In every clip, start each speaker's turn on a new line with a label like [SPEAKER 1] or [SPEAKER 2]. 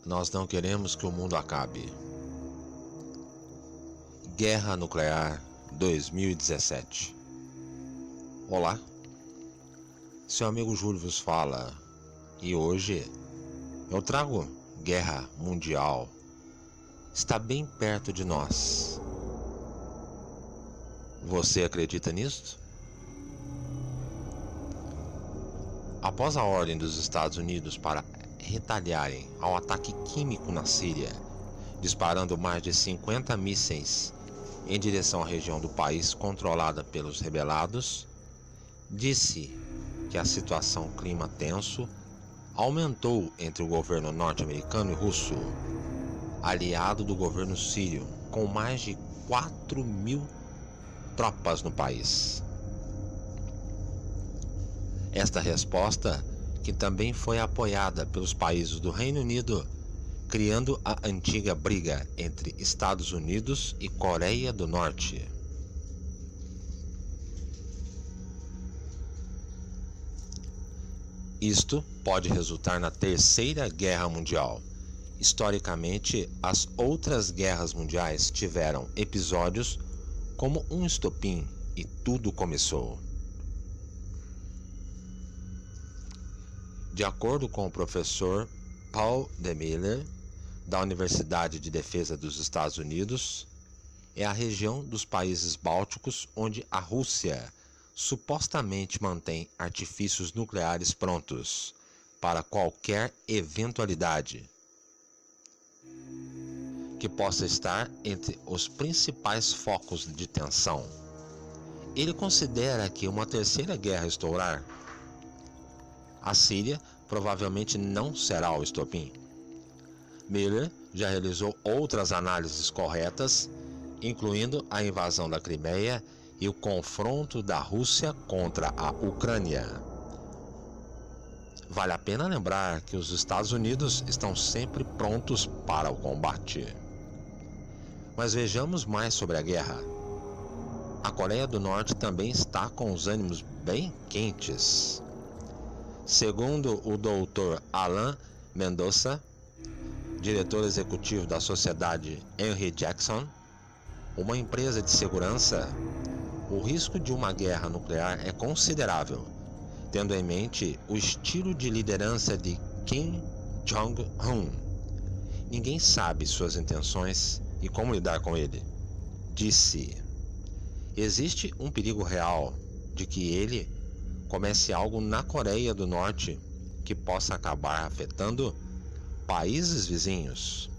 [SPEAKER 1] Nós não queremos que o mundo acabe. Guerra Nuclear 2017. Olá, seu amigo Júlio vos fala e hoje eu trago Guerra Mundial. Está bem perto de nós. Você acredita nisso? Após a ordem dos Estados Unidos para retaliarem ao ataque químico na Síria, disparando mais de 50 mísseis em direção à região do país controlada pelos rebelados, disse que a situação clima tenso aumentou entre o governo norte-americano e russo, aliado do governo sírio, com mais de 4.000 tropas no país. Esta resposta, que também foi apoiada pelos países do Reino Unido, criando a antiga briga entre Estados Unidos e Coreia do Norte. Isto pode resultar na Terceira Guerra Mundial. Historicamente, as outras guerras mundiais tiveram episódios como um estopim e tudo começou. De acordo com o professor Paul D. Miller, da Universidade de Defesa dos Estados Unidos, é a região dos países bálticos onde a Rússia supostamente mantém artifícios nucleares prontos para qualquer eventualidade que possa estar entre os principais focos de tensão. Ele considera que uma terceira guerra estourar, a Síria provavelmente não será o estopim. Miller já realizou outras análises corretas, incluindo a invasão da Crimeia e o confronto da Rússia contra a Ucrânia. Vale a pena lembrar que os Estados Unidos estão sempre prontos para o combate. Mas vejamos mais sobre a guerra. A Coreia do Norte também está com os ânimos bem quentes. Segundo o Dr. Alan Mendoza, diretor executivo da sociedade Henry Jackson, uma empresa de segurança, o risco de uma guerra nuclear é considerável, tendo em mente o estilo de liderança de Kim Jong-un. Ninguém sabe suas intenções e como lidar com ele. Disse: existe um perigo real de que ele comece algo na Coreia do Norte que possa acabar afetando países vizinhos.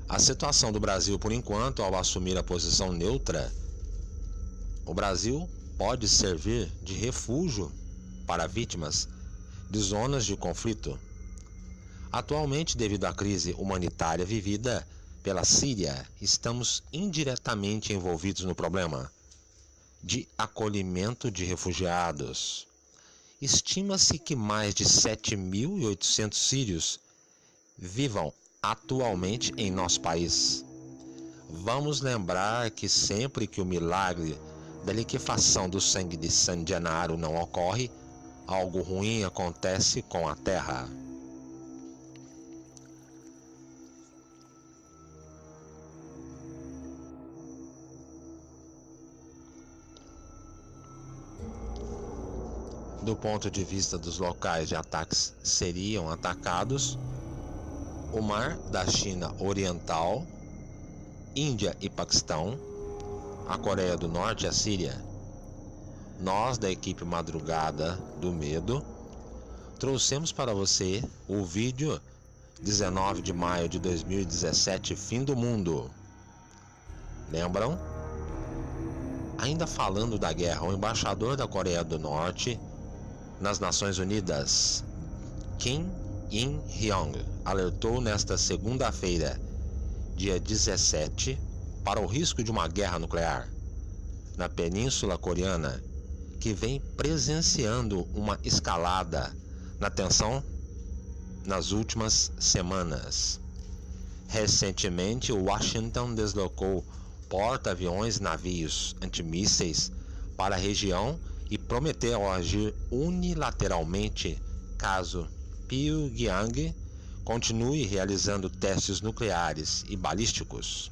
[SPEAKER 1] A situação do Brasil, por enquanto, ao assumir a posição neutra, o Brasil pode servir de refúgio para vítimas de zonas de conflito. Atualmente, devido à crise humanitária vivida pela Síria, estamos indiretamente envolvidos no problema de acolhimento de refugiados. Estima-se que mais de 7.800 sírios vivam atualmente em nosso país. Vamos lembrar que sempre que o milagre da liquefação do sangue de San Gennaro não ocorre, algo ruim acontece com a terra. Do ponto de vista dos locais de ataques seriam atacados, o Mar da China Oriental, Índia e Paquistão, a Coreia do Norte e a Síria. Nós, da equipe Madrugada do Medo, trouxemos para você o vídeo 19 de maio de 2017, Fim do Mundo. Lembram? Ainda falando da guerra, o embaixador da Coreia do Norte nas Nações Unidas, Kim In-hyung, alertou nesta segunda-feira, dia 17, para o risco de uma guerra nuclear na Península Coreana, que vem presenciando uma escalada na tensão nas últimas semanas. Recentemente, Washington deslocou porta-aviões e navios antimísseis para a região e prometeu agir unilateralmente caso Pyongyang continue realizando testes nucleares e balísticos.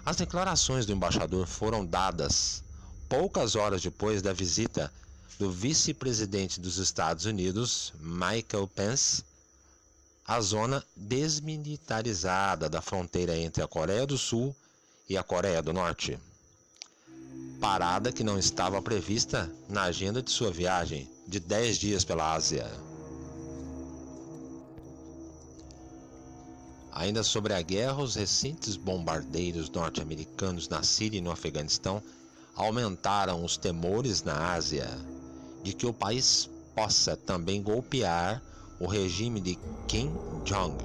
[SPEAKER 1] As declarações do embaixador foram dadas poucas horas depois da visita do vice-presidente dos Estados Unidos, Michael Pence, à zona desmilitarizada da fronteira entre a Coreia do Sul e a Coreia do Norte. Parada que não estava prevista na agenda de sua viagem de 10 dias pela Ásia. Ainda sobre a guerra, os recentes bombardeios norte-americanos na Síria e no Afeganistão aumentaram os temores na Ásia de que o país possa também golpear o regime de Kim Jong,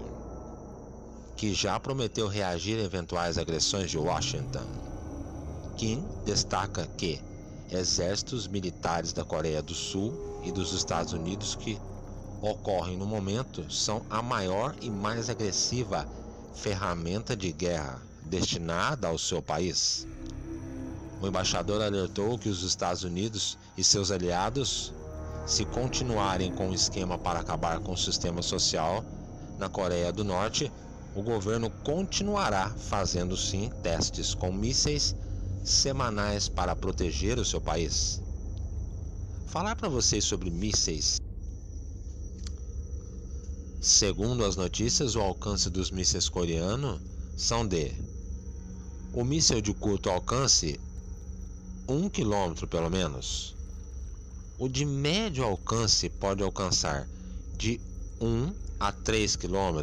[SPEAKER 1] que já prometeu reagir a eventuais agressões de Washington. Kim destaca que exércitos militares da Coreia do Sul e dos Estados Unidos que ocorrem no momento são a maior e mais agressiva ferramenta de guerra destinada ao seu país. O embaixador alertou que os Estados Unidos e seus aliados, se continuarem com o esquema para acabar com o sistema social na Coreia do Norte, o governo continuará fazendo sim testes com mísseis semanais para proteger o seu país. Falar para vocês sobre mísseis. Segundo as notícias, o alcance dos mísseis coreanos são de o míssil de curto alcance 1 km pelo menos. O de médio alcance pode alcançar de 1 a 3 km.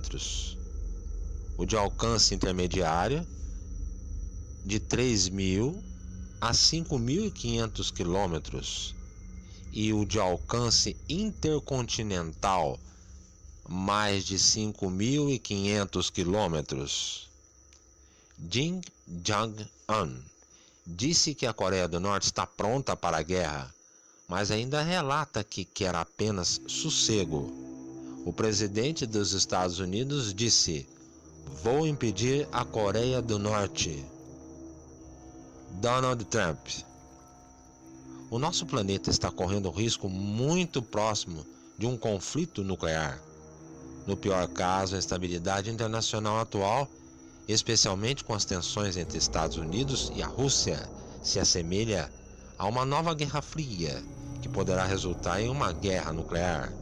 [SPEAKER 1] O de alcance intermediário de 3.000 a 5.500 km e o de alcance intercontinental mais de 5.500 km. Kim Jong-un disse que a Coreia do Norte está pronta para a guerra, mas ainda relata que quer apenas sossego. O presidente dos Estados Unidos disse: "Vou impedir a Coreia do Norte." Donald Trump. O nosso planeta está correndo um risco muito próximo de um conflito nuclear. No pior caso, a instabilidade internacional atual, especialmente com as tensões entre Estados Unidos e a Rússia, se assemelha a uma nova Guerra Fria, que poderá resultar em uma guerra nuclear,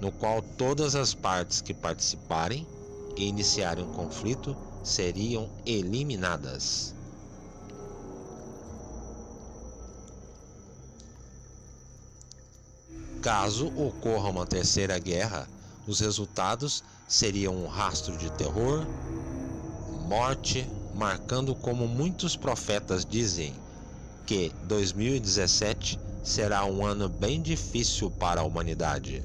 [SPEAKER 1] no qual todas as partes que participarem e iniciarem um conflito seriam eliminadas. Caso ocorra uma terceira guerra, os resultados seriam um rastro de terror, morte, marcando, como muitos profetas dizem, que 2017 será um ano bem difícil para a humanidade.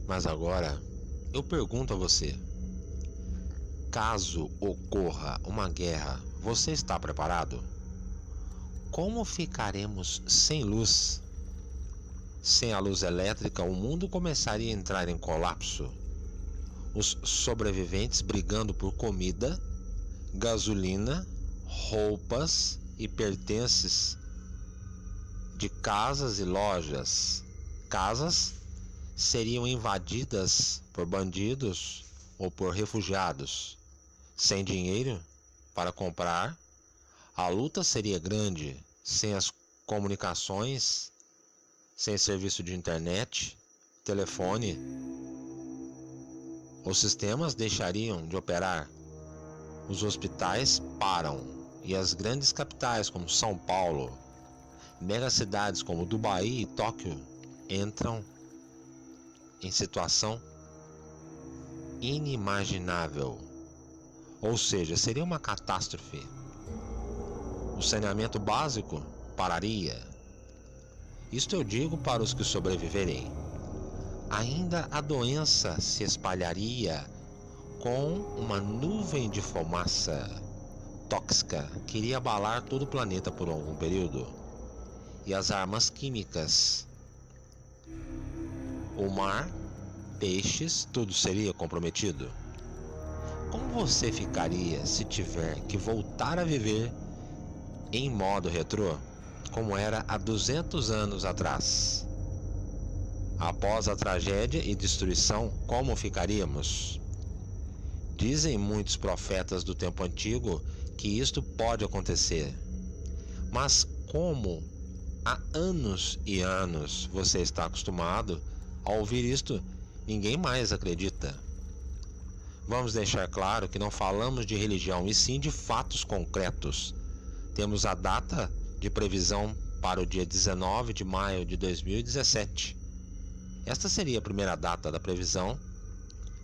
[SPEAKER 1] Mas agora, eu pergunto a você: caso ocorra uma guerra, você está preparado? Como ficaremos sem luz? Sem a luz elétrica, o mundo começaria a entrar em colapso. Os sobreviventes brigando por comida, gasolina, roupas e pertences de casas e lojas. Casas seriam invadidas por bandidos ou por refugiados. Sem dinheiro para comprar, a luta seria grande. Sem as comunicações, sem serviço de internet, telefone, os sistemas deixariam de operar. Os hospitais param e as grandes capitais como São Paulo, megacidades como Dubai e Tóquio entram em situação inimaginável. Ou seja, seria uma catástrofe. O saneamento básico pararia. Isto eu digo para os que sobreviverem. Ainda a doença se espalharia com uma nuvem de fumaça tóxica que iria abalar todo o planeta por algum período. E as armas químicas, o mar, peixes, tudo seria comprometido. Como você ficaria se tiver que voltar a viver em modo retrô, como era há 200 anos atrás? Após a tragédia e destruição, como ficaríamos? Dizem muitos profetas do tempo antigo que isto pode acontecer. Mas como há anos e anos você está acostumado a ouvir isto, ninguém mais acredita. Vamos deixar claro que não falamos de religião, e sim de fatos concretos. Temos a data de previsão para o dia 19 de maio de 2017. Esta seria a primeira data da previsão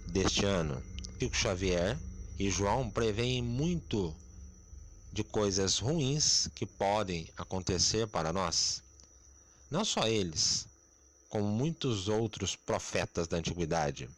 [SPEAKER 1] deste ano. Chico Xavier e João preveem muito de coisas ruins que podem acontecer para nós. Não só eles, como muitos outros profetas da antiguidade.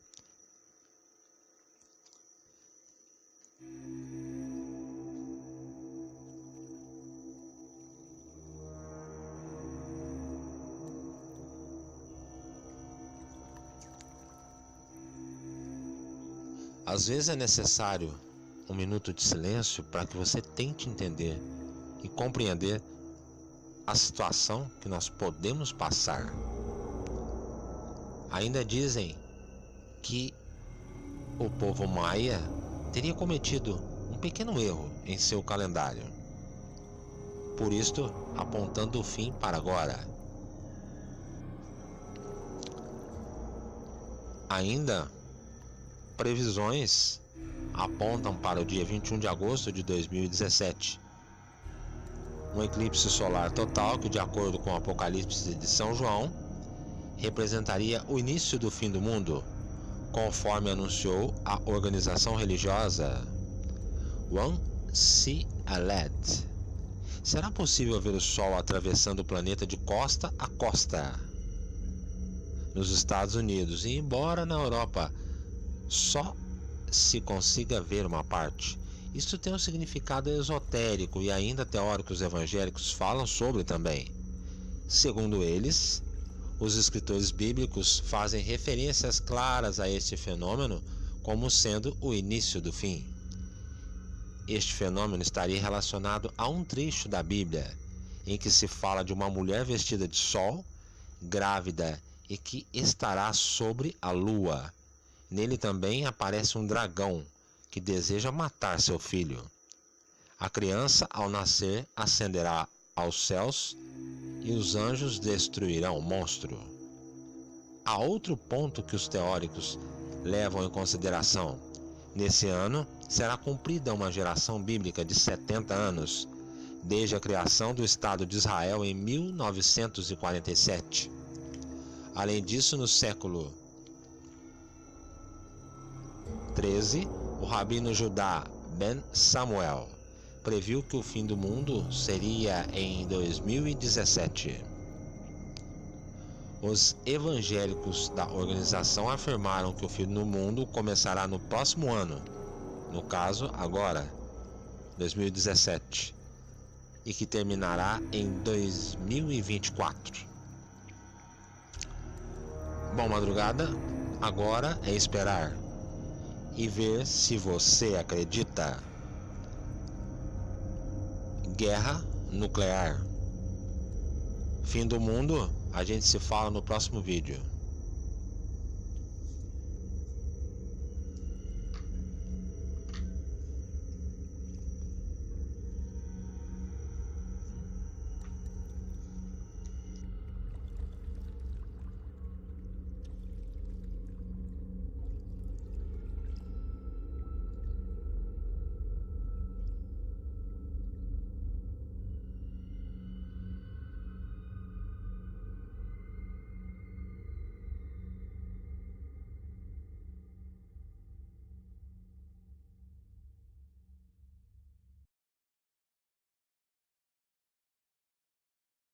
[SPEAKER 1] Às vezes é necessário um minuto de silêncio para que você tente entender e compreender a situação que nós podemos passar. Ainda dizem que o povo maia teria cometido um pequeno erro em seu calendário, por isto apontando o fim para agora. Ainda previsões apontam para o dia 21 de agosto de 2017, um eclipse solar total que, de acordo com o Apocalipse de São João, representaria o início do fim do mundo, conforme anunciou a organização religiosa One Sealed. Será possível ver o Sol atravessando o planeta de costa a costa nos Estados Unidos, e embora na Europa só se consiga ver uma parte. Isto tem um significado esotérico, e ainda teóricos evangélicos falam sobre também. Segundo eles, os escritores bíblicos fazem referências claras a este fenômeno como sendo o início do fim. Este fenômeno estaria relacionado a um trecho da Bíblia em que se fala de uma mulher vestida de sol, grávida e que estará sobre a lua. Nele também aparece um dragão que deseja matar seu filho. A criança, ao nascer, ascenderá aos céus e os anjos destruirão o monstro. Há outro ponto que os teóricos levam em consideração. Nesse ano, será cumprida uma geração bíblica de 70 anos, desde a criação do Estado de Israel em 1947. Além disso, no século 13, o rabino Judá Ben Samuel previu que o fim do mundo seria em 2017. Os evangélicos da organização afirmaram que o fim do mundo começará no próximo ano, no caso agora, 2017, e que terminará em 2024. Bom, madrugada, agora é esperar e ver se você acredita. Guerra nuclear. Fim do mundo, a gente se fala no próximo vídeo.